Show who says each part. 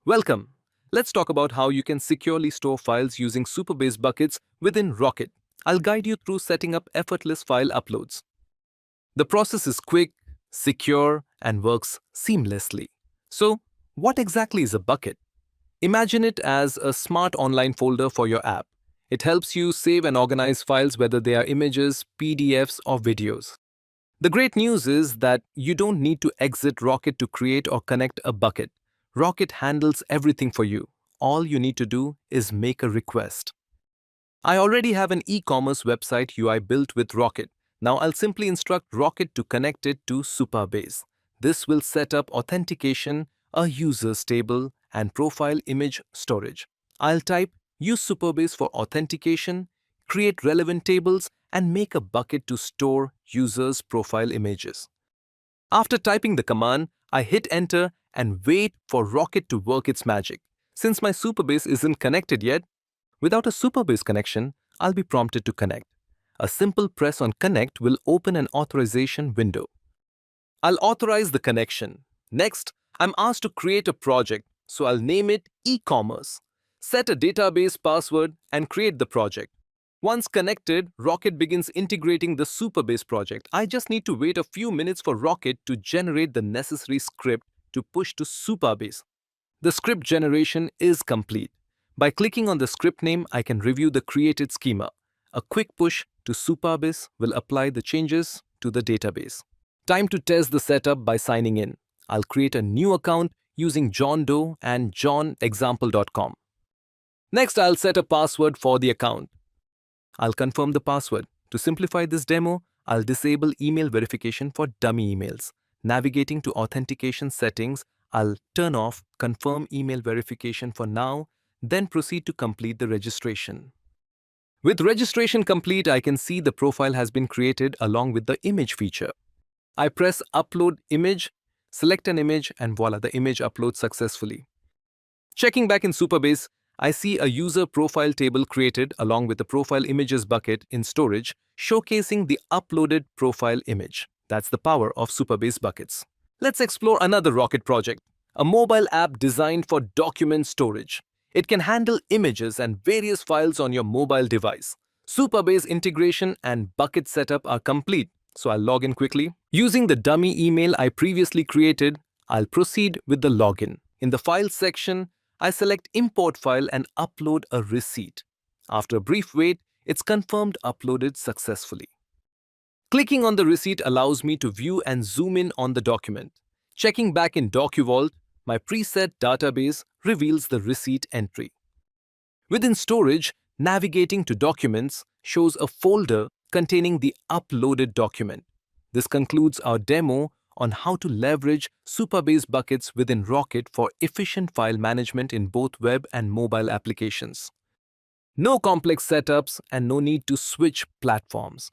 Speaker 1: Welcome. Let's talk about how you can securely store files using Supabase buckets within Rocket. I'll guide you through setting up effortless file uploads. The process is quick, secure, and works seamlessly. So, what exactly is a bucket? Imagine it as a smart online folder for your app. It helps you save and organize files whether they are images, PDFs, or videos. The great news is that you don't need to exit Rocket to create or connect a bucket. Rocket handles everything for you. All you need to do is make a request. I already have an e-commerce website UI built with Rocket. Now I'll simply instruct Rocket to connect it to Supabase. This will set up authentication, a user's table, and profile image storage. I'll type use Supabase for authentication, create relevant tables, and make a bucket to store users' profile images. After typing the command, I hit enter and wait for Rocket to work its magic. Since my Supabase isn't connected yet, without a Supabase connection, I'll be prompted to connect. A simple press on connect will open an authorization window. I'll authorize the connection. Next, I'm asked to create a project, so I'll name it e-commerce. Set a database password and create the project. Once connected, Rocket begins integrating the Supabase project. I just need to wait a few minutes for Rocket to generate the necessary script to push to Supabase. The script generation is complete. By clicking on the script name, I can review the created schema. A quick push to Supabase will apply the changes to the database. Time to test the setup by signing in. I'll create a new account using John Doe and johnexample.com. Next, I'll set a password for the account. I'll confirm the password. To simplify this demo, I'll disable email verification for dummy emails. Navigating to authentication settings, I'll turn off confirm email verification for now, then proceed to complete the registration. With registration complete, I can see the profile has been created along with the image feature. I press upload image, select an image, and voila, the image uploads successfully. Checking back in Supabase, I see a user profile table created along with the profile images bucket in storage, showcasing the uploaded profile image. That's the power of Supabase buckets. Let's explore another Rocket project, a mobile app designed for document storage. It can handle images and various files on your mobile device. Supabase integration and bucket setup are complete, so I'll log in quickly. Using the dummy email I previously created, I'll proceed with the login. In the Files section, I select Import File and upload a receipt. After a brief wait, it's confirmed uploaded successfully. Clicking on the receipt allows me to view and zoom in on the document. Checking back in DocuVault, my preset database reveals the receipt entry. Within storage, navigating to Documents shows a folder containing the uploaded document. This concludes our demo on how to leverage Supabase buckets within Rocket for efficient file management in both web and mobile applications. No complex setups and no need to switch platforms.